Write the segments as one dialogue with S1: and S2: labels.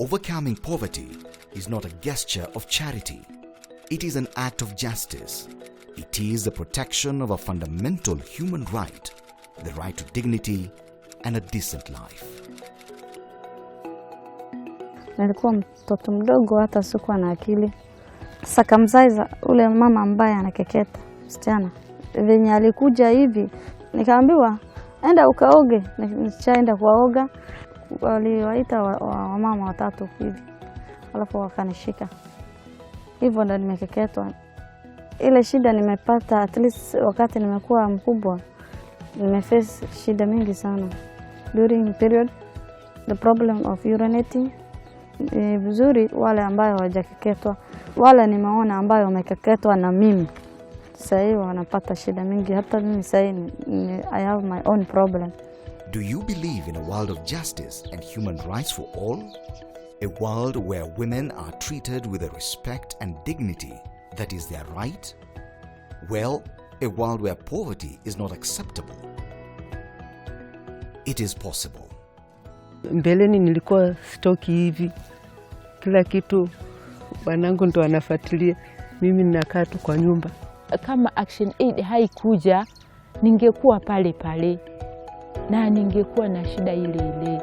S1: Overcoming poverty is not a gesture of charity. It is an act of justice. It is the protection of a fundamental human right, the right to dignity and a decent life.
S2: Nilikuwa mtoto mdogo, hata sikuwa na akili. Saka mzaiza ule mama ambaye anakeketa msichana, venye alikuja hivi nikaambiwa enda ukaoge. Nikaenda kuoga, waliwaita wamama watatu hivi, alafu wakanishika. Hivyo ndo nimekeketwa. Ile shida nimepata, at least wakati nimekuwa mkubwa nimeface shida mingi sana. During period, the problem of urinating, vizuri wale ambayo hawajakeketwa, wale nimeona ambayo wamekeketwa na mimi, sasa hivi wanapata shida mingi. Hata mimi sasa I have my own problem.
S1: Do you believe in a world of justice and human rights for all? A world where women are treated with the respect and dignity that is their right? Well, a world where poverty is not acceptable. It is possible.
S3: Mbeleni nilikuwa stoki hivi. Kila kitu wanangu ndo wanafuatilia. Mimi ninakaa tu kwa nyumba.
S4: Kama Action Aid haikuja, ningekuwa pale pale na ningekuwa na shida ile ile.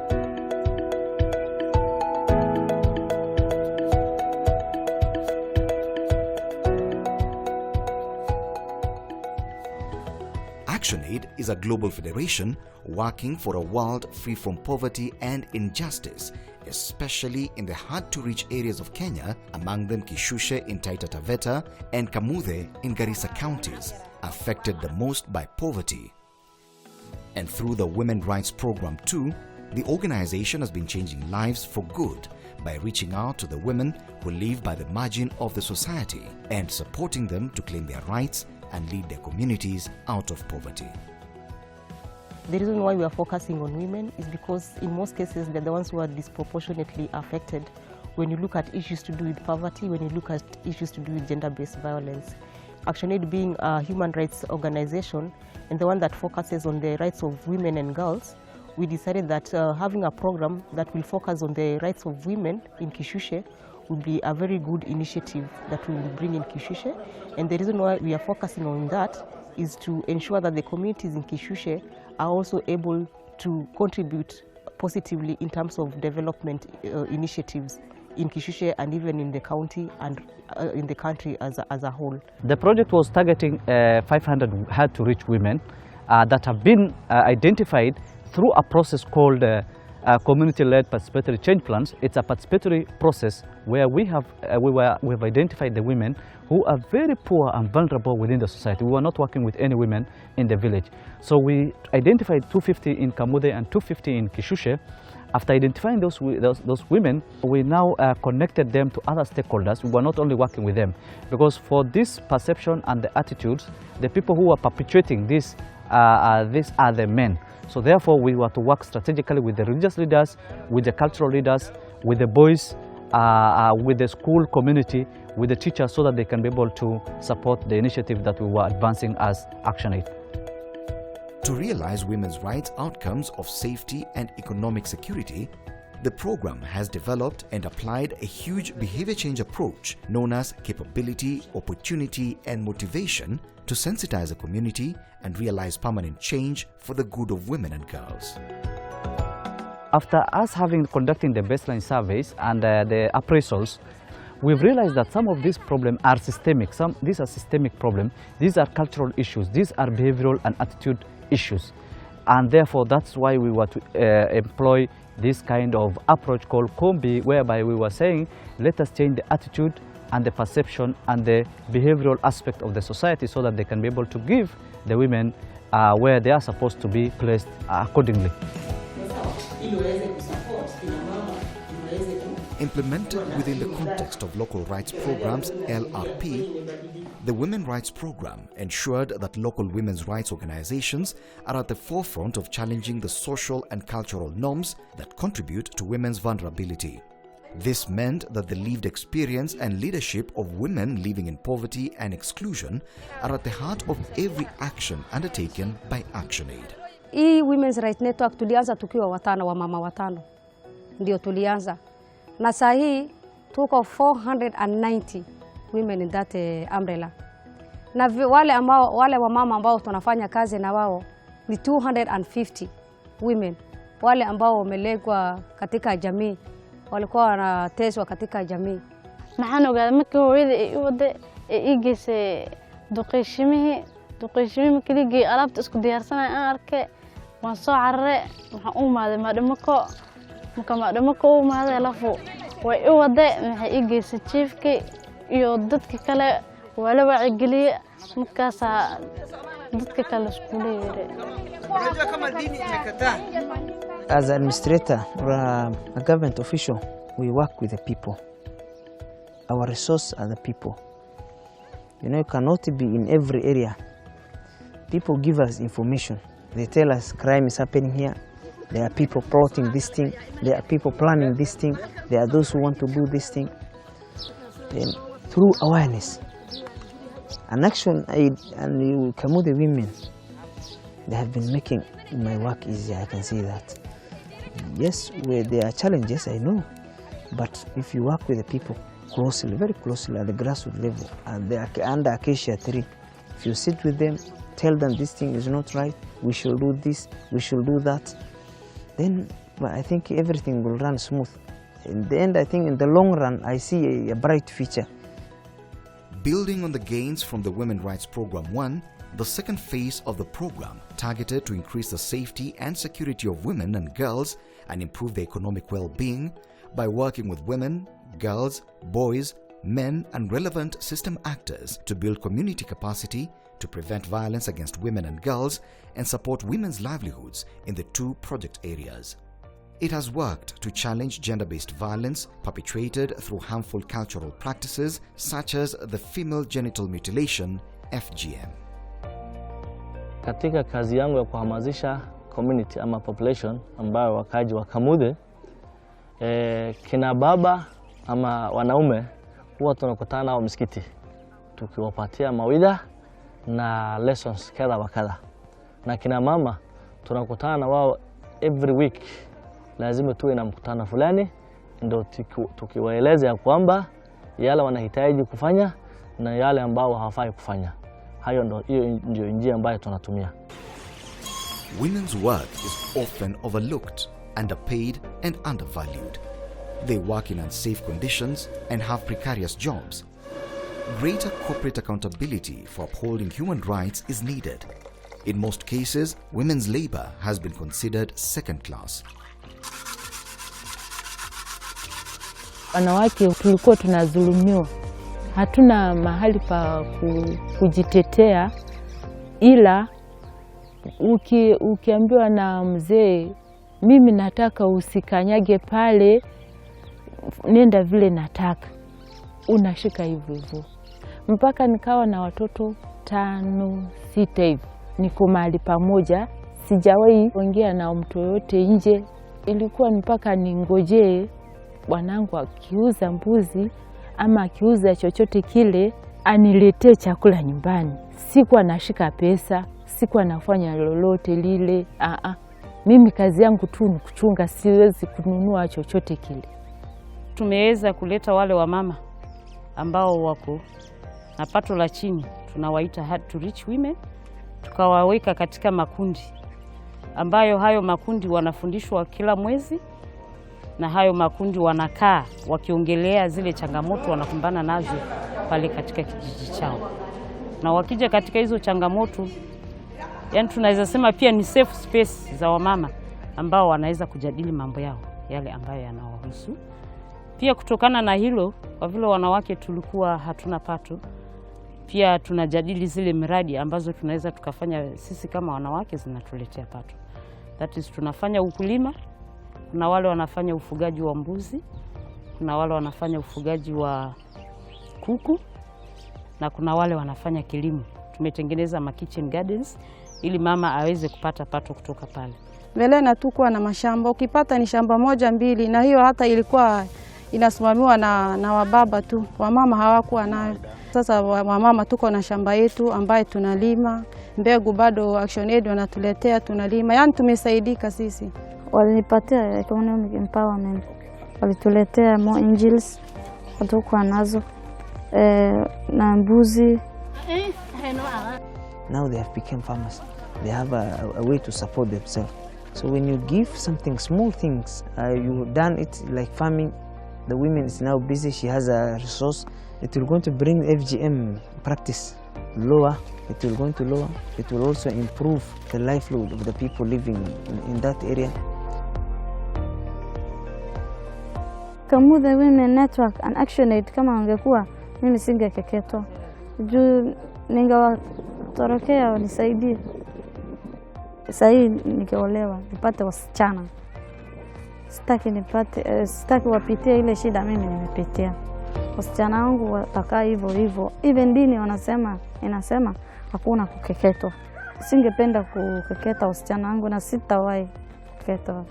S1: ActionAid is a global federation working for a world free from poverty and injustice, especially in the hard-to-reach areas of Kenya, among them Kishushe in Taita Taveta and Kamuthe in Garissa counties, affected the most by poverty. And through the Women Rights Program too, the organization has been changing lives for good by reaching out to the women who live by the margin of the society and supporting them to claim their rights and lead their communities out of poverty.
S5: The reason why we are focusing on women is because in most cases they're the ones who are disproportionately affected when you look at issues to do with poverty, when you look at issues to do with gender-based violence. ActionAid being a human rights organization and the one that focuses on the rights of women and girls, we decided that having a program that will focus on the rights of women in Kishushe would be a very good initiative that we will bring in Kishushe. And the reason why we are focusing on that is to ensure that the communities in Kishushe are also able to contribute positively in terms of development initiatives in Kishushe and even in the county and in the country as a whole.
S6: The project was targeting 500 hard-to-reach women that have been identified through a process called community-led participatory change plans. It's a participatory process where we have identified the women who are very poor and vulnerable within the society. We were not working with any women in the village. So we identified 250 in Kamuthe and 250 in Kishushe. After identifying those women, we now connected them to other stakeholders. We were not only working with them, because for this perception and the attitudes, the people who are perpetuating these are the men. So therefore, we were to work strategically with the religious leaders, with the cultural leaders, with the boys, with the school community, with the teachers, so that they can be able to support the initiative that we were advancing as ActionAid.
S1: To realize women's rights outcomes of safety and economic security, the program has developed and applied a huge behavior change approach known as capability, opportunity, and motivation to sensitize the community and realize permanent change for the good of women and girls.
S6: After us conducting the baseline surveys and the appraisals, we've realized that some of these problems are systemic. These are systemic problems. These are cultural issues. These are behavioral and attitude issues. And therefore, that's why we were to employ this kind of approach called Kombi, whereby we were saying, let us change the attitude and the perception and the behavioral aspect of the society so that they can be able to give the women where they are supposed to be placed accordingly.
S1: Implemented within the context of Local Rights Programs, LRP, the Women Rights Program ensured that local women's rights organizations are at the forefront of challenging the social and cultural norms that contribute to women's vulnerability. This meant that the lived experience and leadership of women living in poverty and exclusion are at the heart of every action undertaken by ActionAid.
S2: Hii Women's Rights Network tulianza tukiwa watano, wa mama watano. Ndio tulianza.
S7: na saa hii tuko 490 women in that umbrella. Na wale wamama ambao tunafanya kazi na wao ni 250 women, wale ambao wamelegwa katika jamii, walikuwa wanateswa katika jamii.
S2: Maxaan ogaaday markii hooyada ay u waday ay igeysay duqeeshimihii markii alaabta isku diyaarsanay aan arkay waan soo cararay waxaan u imaaday maadhamako u imaaday lafu way u waday maxay igeysay chiefkii iyo dadka kale waa la wacyigeliyay markaas dadka kale isku leeyahay.
S8: As an administrator or a government official, we work with the people. Our resource are the people. You know, you cannot be in every area. People give us information. They tell us crime is happening here. There are people plotting this thing. There are people planning this thing. There are those who want to do this thing. Then through awareness and action, and Kamude women, they have been making my work easier. I can see that. Yes, where there are challenges, I know. But if you work with the people closely, very closely at the grassroots level, and they are under Acacia tree, if you sit with them, tell them this thing is not right, we should do this, we should do that, then I think everything will run smooth. In the end, I think in the long run, I see a bright future.
S1: Building on the gains from the Women Rights Program 1, the second phase of the program targeted to increase the safety and security of women and girls and improve their economic well-being by working with women, girls, boys, men and relevant system actors to build community capacity to prevent violence against women and girls and support women's livelihoods in the two project areas. It has worked to challenge gender-based violence perpetrated through harmful cultural practices such as the female genital mutilation, FGM.
S9: Katika kazi yangu ya kuhamasisha community ama population ambayo wakaji wa Kamude, kina baba ama wanaume huwa tunakutana nao msikiti tukiwapatia mawida na lessons kadha wa kadha, na kina mama tunakutana na wao every week. Lazima tuwe na mkutano fulani ndio tukiwaeleza ya kwamba yale wanahitaji kufanya na yale ambao hawafai kufanya. Hiyo ndio njia ambayo tunatumia.
S1: Women's work is often overlooked, underpaid and undervalued. They work in unsafe conditions and have precarious jobs. Greater corporate accountability for upholding human rights is needed. In most cases, women's labor has been considered second class.
S4: Wanawake tulikuwa tunadhulumiwa. Hatuna mahali pa kujitetea, ila ukiambiwa na mzee, mimi nataka usikanyage pale, nenda vile nataka, unashika hivyo hivyo. Mpaka nikawa na watoto 5, 6 hivi. Niko mahali pamoja, sijawahi kuongea na mtu yote nje. Ilikuwa mpaka ningojee bwanangu akiuza mbuzi ama akiuza chochote kile aniletee chakula nyumbani. Sikuwa nashika pesa, sikuwa nafanya lolote lile. Mimi kazi yangu tu ni kuchunga, siwezi kununua chochote kile.
S10: Tumeweza kuleta wale wamama ambao wako na pato la chini, tunawaita hard to reach women, tukawaweka katika makundi ambayo hayo makundi wanafundishwa kila mwezi, na hayo makundi wanakaa wakiongelea zile changamoto wanakumbana nazo pale katika kijiji chao. Na wakija katika hizo changamoto, yani tunaweza sema pia ni safe space za wamama ambao wanaweza kujadili mambo yao yale ambayo yanawahusu. Pia kutokana na hilo, kwa vile wanawake tulikuwa hatuna pato, pia tunajadili zile miradi ambazo tunaweza tukafanya sisi kama wanawake zinatuletea pato. That is, tunafanya ukulima, kuna wale wanafanya ufugaji wa mbuzi, kuna wale wanafanya ufugaji wa kuku, na kuna wale wanafanya kilimo. Tumetengeneza ma kitchen gardens ili mama aweze kupata pato kutoka pale.
S7: Mbele na tukua na mashamba, ukipata ni shamba 1, 2, na hiyo hata ilikuwa inasimamiwa na wababa tu, wamama hawakuwa nayo. Sasa wamama tuko na shamba yetu ambaye tunalima, mbegu bado Action Aid wanatuletea tunalima, yani tumesaidika sisi.
S2: Walinipatia economic empowerment walituletea more angels watakuwa nazo na mbuzi.
S8: Now they have become farmers. They have a way to support themselves. So when you give something, small things, you done it like farming, the woman is now busy, she has a resource, it will going to bring FGM practice lower, it will going to lower, it will also improve the livelihood of the people living in that area.
S2: Kamude Women Network and Action Aid kama wangekuwa mimi singekeketwa. Juu ningewatorokea wanisaidie. Sahii ningeolewa, nipate wasichana. Sitaki wapitie ile shida mimi nimepitia. Wasichana wangu watakaa hivyo hivyo. Even dini inasema hakuna kukeketwa. Singependa kukeketa wasichana wangu na sitawahi kukeketwa.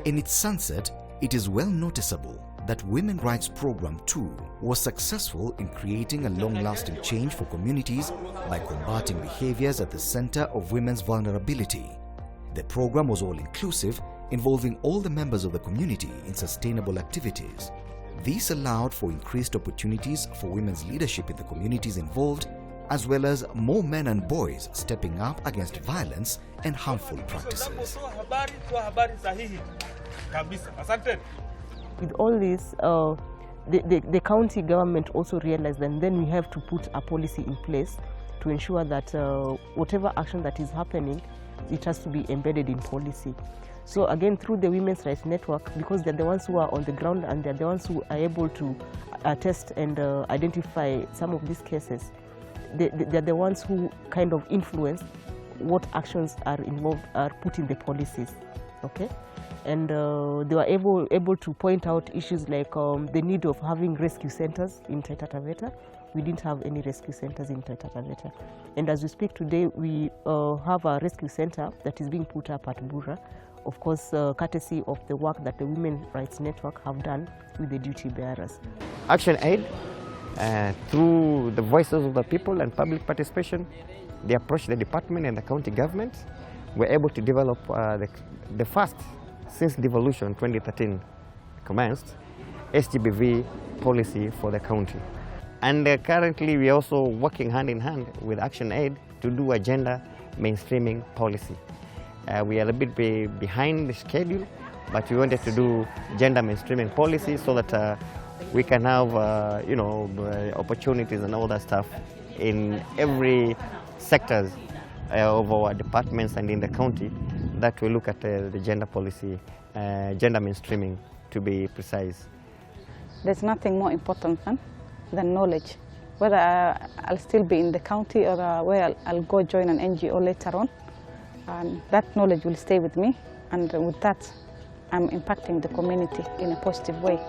S1: In its sunset, it is well noticeable that Women Rights Program 2 was successful in creating a long-lasting change for communities by combating behaviors at the center of women's vulnerability. The program was all-inclusive, involving all the members of the community in sustainable activities. This allowed for increased opportunities for women's leadership in the communities involved, as well as more men and boys stepping up against violence and harmful practices.
S5: With all this, the county government also realized that then we have to put a policy in place to ensure that whatever action that is happening, it has to be embedded in policy. So again, through the Women's Rights Network, because they're the ones who are on the ground and they're the ones who are able to attest and identify some of these cases, they're the ones who kind of influence what actions are involved, are put in the policies, okay? And they were able to point out issues like the need of having rescue centers in Taita Taveta. We didn't have any rescue centers in Taita Taveta. And as we speak today, we have a rescue center that is being put up at Bura, of course, courtesy of the work that the Women's Rights Network have done with the duty bearers.
S11: Action Aid, through the voices of the people and public participation, they approached the department and the county government. Were able to develop the first, since devolution 2013 commenced, SGBV policy for the county. And currently we are also working hand in hand with Action Aid to do a gender mainstreaming policy. We are a bit behind the schedule, but we wanted to do gender mainstreaming policy so that we can have opportunities and all that stuff in every sectors of our departments and in the county, that we look at the gender policy, gender mainstreaming to be precise.
S12: There's nothing more important than knowledge. Whether I'll still be in the county or where I'll go join an NGO later on, and that knowledge will stay with me, and with that I'm impacting the community in a positive way.